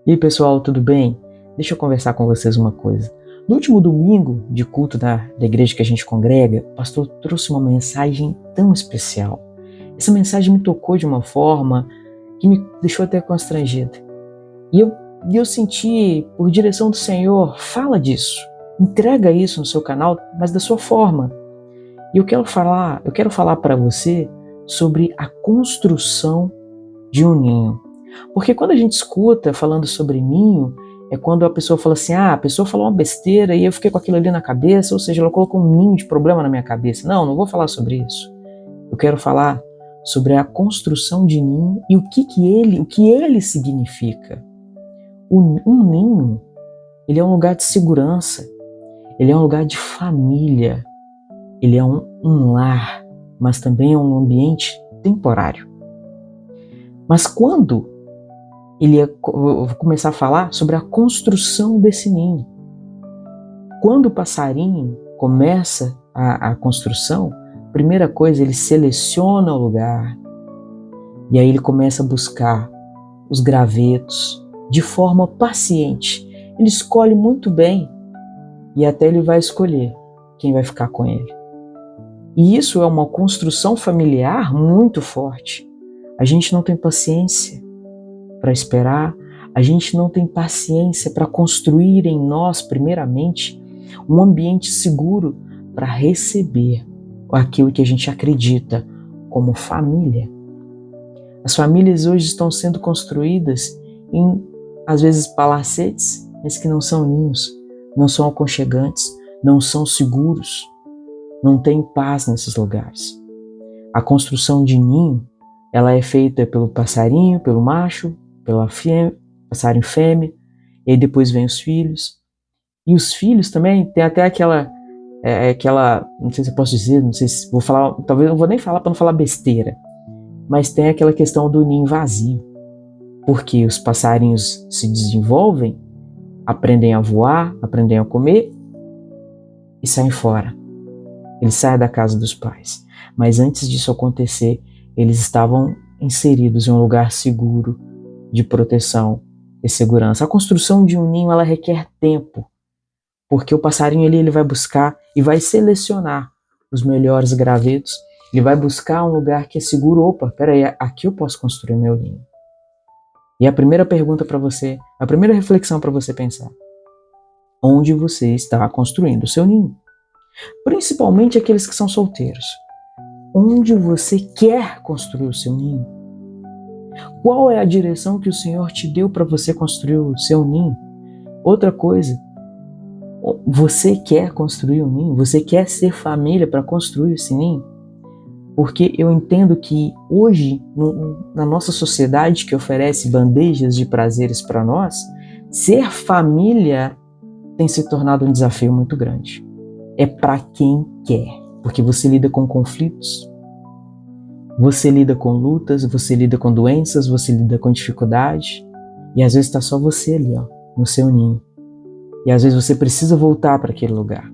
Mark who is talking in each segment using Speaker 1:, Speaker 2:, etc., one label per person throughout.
Speaker 1: E aí, pessoal, tudo bem? Deixa eu conversar com vocês uma coisa. No último domingo de culto da igreja que a gente congrega, o pastor trouxe uma mensagem tão especial. Essa mensagem me tocou de uma forma que me deixou até constrangido. E eu senti, por direção do Senhor, fala disso. Entrega isso no seu canal, mas da sua forma. E eu quero falar para você sobre a construção de um ninho. Porque quando a gente escuta falando sobre ninho, é quando a pessoa fala assim, a pessoa falou uma besteira e eu fiquei com aquilo ali na cabeça, ou seja, ela colocou um ninho de problema na minha cabeça. Não vou falar sobre isso. Eu quero falar sobre a construção de ninho e o que ele significa. Um ninho, ele é um lugar de segurança, ele é um lugar de família, ele é um lar, mas também é um ambiente temporário. Mas quando eu vou começar a falar sobre a construção desse ninho. Quando o passarinho começa a construção, primeira coisa, ele seleciona o lugar e aí ele começa a buscar os gravetos de forma paciente. Ele escolhe muito bem e até ele vai escolher quem vai ficar com ele. E isso é uma construção familiar muito forte. A gente não tem paciência para esperar, a gente não tem paciência para construir em nós, primeiramente, um ambiente seguro para receber aquilo que a gente acredita como família. As famílias hoje estão sendo construídas em, às vezes, palacetes, mas que não são ninhos, não são aconchegantes, não são seguros, não tem paz nesses lugares. A construção de ninho, ela é feita pelo passarinho, pelo macho, pela passarinho fêmea, e aí depois vem os filhos. E os filhos também tem até aquela, não sei se eu posso dizer, não sei se vou falar, talvez não vou nem falar para não falar besteira, mas tem aquela questão do ninho vazio, porque os passarinhos se desenvolvem, aprendem a voar, aprendem a comer e saem fora. Eles saem da casa dos pais. Mas antes disso acontecer, eles estavam inseridos em um lugar seguro, de proteção e segurança. A construção de um ninho, ela requer tempo, porque o passarinho ali, ele vai buscar e vai selecionar os melhores gravetos, ele vai buscar um lugar que é seguro. Opa, peraí, aqui eu posso construir meu ninho. E a primeira pergunta para você, a primeira reflexão para você pensar, onde você está construindo o seu ninho? Principalmente aqueles que são solteiros. Onde você quer construir o seu ninho? Qual é a direção que o Senhor te deu para você construir o seu ninho? Outra coisa, você quer construir um ninho? Você quer ser família para construir esse ninho? Porque eu entendo que hoje, na nossa sociedade que oferece bandejas de prazeres para nós, ser família tem se tornado um desafio muito grande. É para quem quer, porque você lida com conflitos, você lida com lutas, você lida com doenças, você lida com dificuldade, e às vezes está só você ali, no seu ninho. E às vezes você precisa voltar para aquele lugar.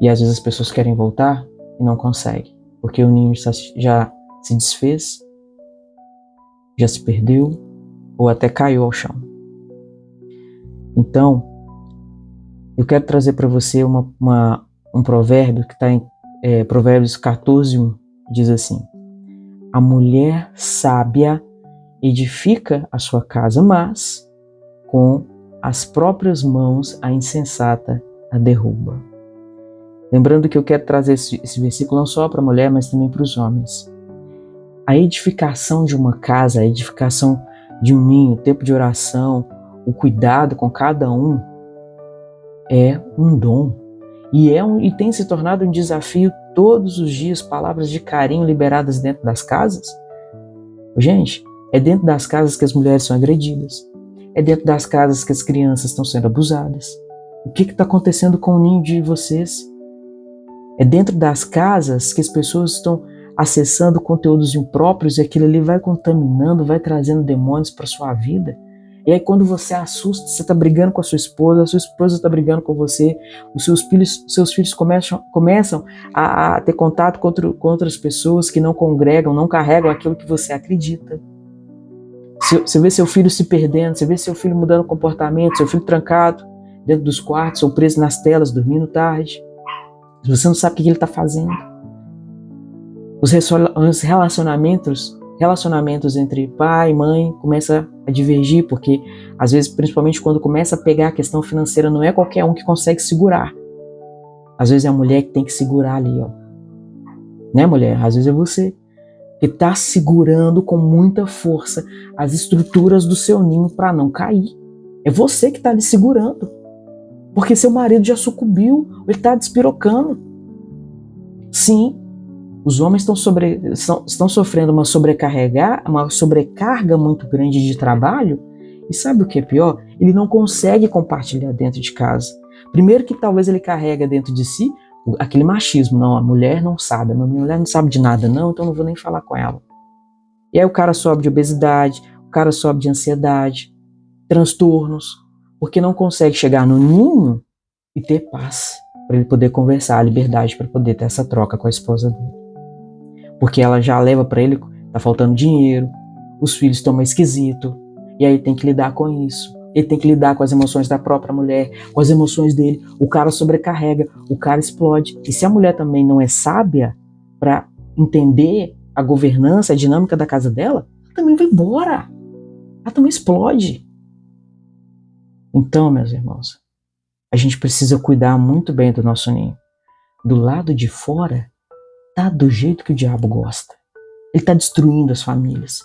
Speaker 1: E às vezes as pessoas querem voltar e não conseguem, porque o ninho já se desfez, já se perdeu, ou até caiu ao chão. Então, eu quero trazer para você um provérbio que está em Provérbios 14:1. Diz assim: a mulher sábia edifica a sua casa, mas com as próprias mãos a insensata a derruba. Lembrando que eu quero trazer esse versículo não só para a mulher, mas também para os homens. A edificação de uma casa, a edificação de um ninho, o tempo de oração, o cuidado com cada um, é um dom. E tem se tornado um desafio todos os dias, palavras de carinho liberadas dentro das casas. Gente, é dentro das casas que as mulheres são agredidas. É dentro das casas que as crianças estão sendo abusadas. O que está acontecendo com o ninho de vocês? É dentro das casas que as pessoas estão acessando conteúdos impróprios e aquilo ali vai contaminando, vai trazendo demônios para sua vida. E aí quando você assusta, você está brigando com a sua esposa está brigando com você, os seus filhos começam a ter contato com outras pessoas que não congregam, não carregam aquilo que você acredita. Você vê seu filho se perdendo, você vê seu filho mudando comportamento, seu filho trancado dentro dos quartos ou preso nas telas, dormindo tarde. Você não sabe o que ele está fazendo. Os relacionamentos entre pai e mãe começam a divergir, porque às vezes, principalmente quando começa a pegar a questão financeira, não é qualquer um que consegue segurar. Às vezes é a mulher que tem que segurar ali, ó. Né, mulher? Às vezes é você que está segurando com muita força as estruturas do seu ninho para não cair. É você que está ali segurando. Porque seu marido já sucumbiu, ele está despirocando. Sim, os homens estão sofrendo uma sobrecarga muito grande de trabalho. E sabe o que é pior? Ele não consegue compartilhar dentro de casa. Primeiro que talvez ele carrega dentro de si aquele machismo. Não, a mulher não sabe, a minha mulher não sabe de nada não, então não vou nem falar com ela. E aí o cara sobe de obesidade, o cara sobe de ansiedade, transtornos, porque não consegue chegar no ninho e ter paz para ele poder conversar, a liberdade para poder ter essa troca com a esposa dele. Porque ela já leva para ele, tá faltando dinheiro, os filhos estão mais esquisitos, e aí tem que lidar com isso. Ele tem que lidar com as emoções da própria mulher, com as emoções dele. O cara sobrecarrega, o cara explode. E se a mulher também não é sábia para entender a governança, a dinâmica da casa dela, ela também vai embora. Ela também explode. Então, meus irmãos, a gente precisa cuidar muito bem do nosso ninho. Do lado de fora, tá do jeito que o diabo gosta. Ele está destruindo as famílias.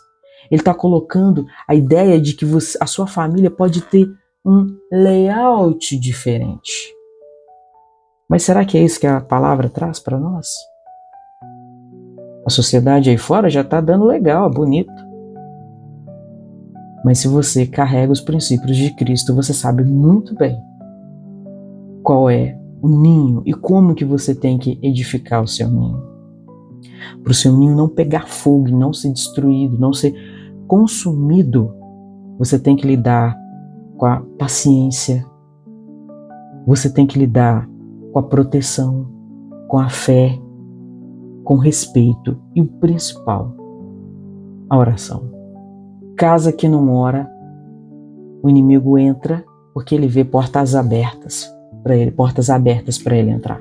Speaker 1: Ele está colocando a ideia de que a sua família pode ter um layout diferente. Mas será que é isso que a palavra traz para nós? A sociedade aí fora já está dando legal, bonito. Mas se você carrega os princípios de Cristo, você sabe muito bem qual é o ninho e como que você tem que edificar o seu ninho. Para o seu ninho não pegar fogo, não ser destruído, não ser consumido, você tem que lidar com a paciência, você tem que lidar com a proteção, com a fé, com respeito e o principal, a oração. Casa que não ora, o inimigo entra porque ele vê portas abertas para ele entrar.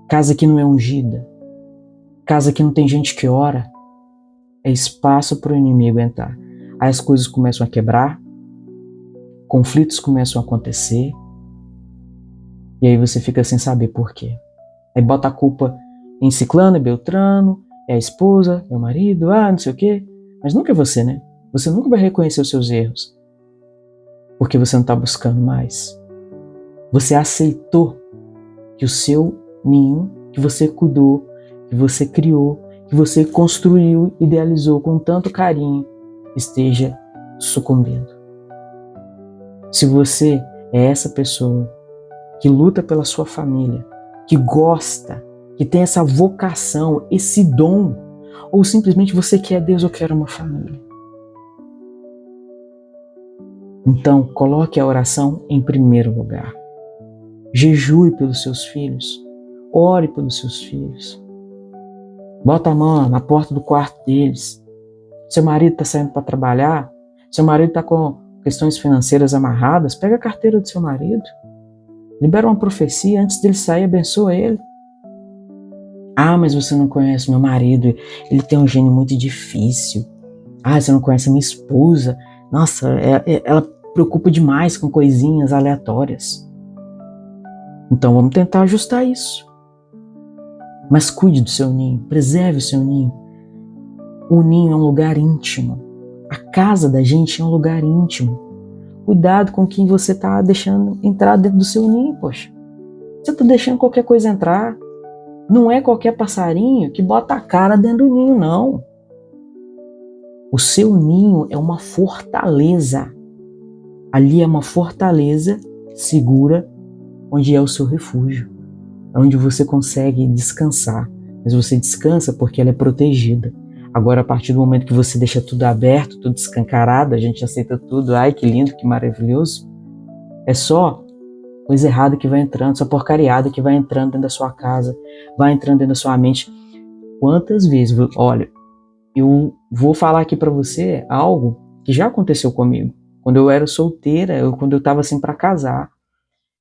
Speaker 1: Casa que não é ungida, casa que não tem gente que ora, é espaço para o inimigo entrar. Aí as coisas começam a quebrar, conflitos começam a acontecer, e aí você fica sem saber por quê. Aí bota a culpa em ciclano e beltrano, é a esposa, é o marido, não sei o quê. Mas nunca é você, né? Você nunca vai reconhecer os seus erros, porque você não está buscando mais. Você aceitou que o seu ninho, que você cuidou, que você criou, que você construiu, idealizou com tanto carinho, esteja sucumbindo. Se você é essa pessoa que luta pela sua família, que gosta, que tem essa vocação, esse dom, ou simplesmente você quer, Deus, eu quero uma família. Então, coloque a oração em primeiro lugar. Jejue pelos seus filhos, ore pelos seus filhos. Bota a mão na porta do quarto deles. Seu marido está saindo para trabalhar, seu marido está com questões financeiras amarradas, pega a carteira do seu marido, libera uma profecia, antes dele sair, abençoa ele. Mas você não conhece meu marido, ele tem um gênio muito difícil. Você não conhece a minha esposa, nossa, ela preocupa demais com coisinhas aleatórias. Então vamos tentar ajustar isso. Mas cuide do seu ninho, preserve o seu ninho. O ninho é um lugar íntimo. A casa da gente é um lugar íntimo. Cuidado com quem você está deixando entrar dentro do seu ninho, poxa. Você está deixando qualquer coisa entrar. Não é qualquer passarinho que bota a cara dentro do ninho, não. O seu ninho é uma fortaleza. Ali é uma fortaleza segura, onde é o seu refúgio. Onde você consegue descansar, mas você descansa porque ela é protegida. Agora, a partir do momento que você deixa tudo aberto, tudo escancarado, a gente aceita tudo, ai que lindo, que maravilhoso, é só coisa errada que vai entrando, só porcariada que vai entrando dentro da sua casa, vai entrando dentro da sua mente. Quantas vezes, olha, eu vou falar aqui para você algo que já aconteceu comigo. Quando eu era solteira, quando eu estava assim para casar,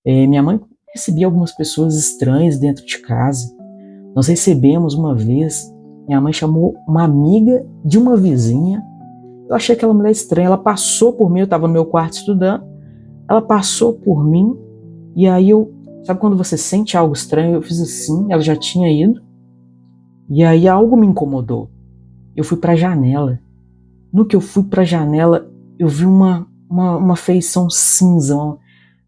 Speaker 1: minha mãe recebia algumas pessoas estranhas dentro de casa. Nós recebemos uma vez, minha mãe chamou uma amiga de uma vizinha. Eu achei aquela mulher estranha, ela passou por mim, eu estava no meu quarto estudando, ela passou por mim, e aí sabe quando você sente algo estranho? Eu fiz assim, ela já tinha ido, e aí algo me incomodou. Eu fui para a janela. No que eu fui para a janela, eu vi uma feição cinza,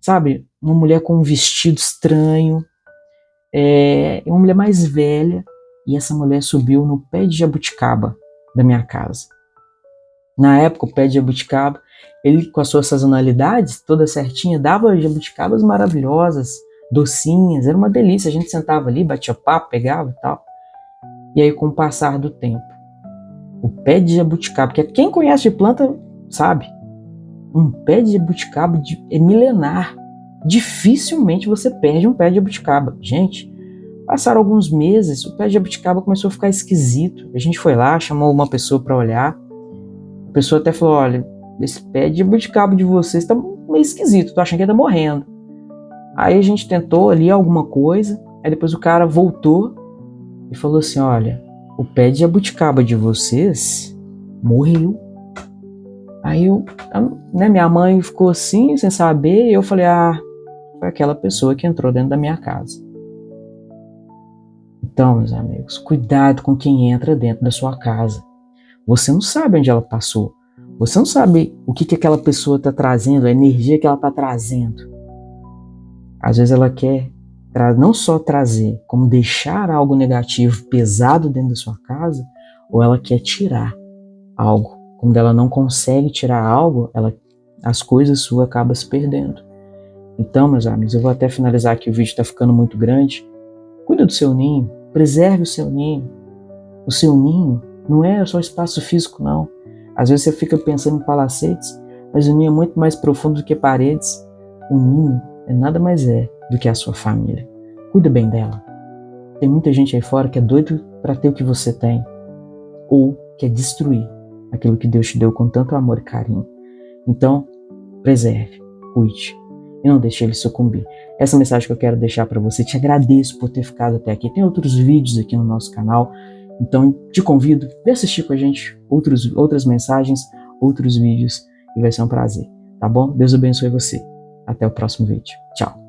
Speaker 1: sabe? Uma mulher com um vestido estranho, uma mulher mais velha, e essa mulher subiu no pé de jabuticaba da minha casa. Na época, o pé de jabuticaba, ele com as suas sazonalidades, toda certinha, dava jabuticabas maravilhosas, docinhas, era uma delícia. A gente sentava ali, batia papo, pegava e tal. E aí, com o passar do tempo, o pé de jabuticaba, que quem conhece de planta sabe, um pé de jabuticaba é milenar. Dificilmente você perde um pé de jabuticaba. Gente, passaram alguns meses, o pé de jabuticaba começou a ficar esquisito. A gente foi lá, chamou uma pessoa para olhar. A pessoa até falou, olha, esse pé de jabuticaba de vocês tá meio esquisito, tô achando que ele tá morrendo. Aí a gente tentou ali alguma coisa, aí depois o cara voltou e falou assim, olha, o pé de jabuticaba de vocês morreu. Aí minha mãe ficou assim, sem saber, e eu falei, foi aquela pessoa que entrou dentro da minha casa. Então, meus amigos, cuidado com quem entra dentro da sua casa. Você não sabe onde ela passou. Você não sabe o que aquela pessoa está trazendo, a energia que ela está trazendo. Às vezes ela quer não só trazer, como deixar algo negativo, pesado dentro da sua casa, ou ela quer tirar algo. Quando ela não consegue tirar algo, as coisas suas acabam se perdendo. Então, meus amigos, eu vou até finalizar aqui, o vídeo está ficando muito grande. Cuida do seu ninho, preserve o seu ninho. O seu ninho não é só espaço físico, não. Às vezes você fica pensando em palacetes, mas o ninho é muito mais profundo do que paredes. O ninho nada mais do que a sua família. Cuida bem dela. Tem muita gente aí fora que é doido para ter o que você tem, ou quer destruir aquilo que Deus te deu com tanto amor e carinho. Então, preserve, cuide e não deixe ele sucumbir. Essa mensagem que eu quero deixar para você. Te agradeço por ter ficado até aqui. Tem outros vídeos aqui no nosso canal. Então, te convido a assistir com a gente outras mensagens, outros vídeos, e vai ser um prazer, tá bom? Deus abençoe você. Até o próximo vídeo. Tchau.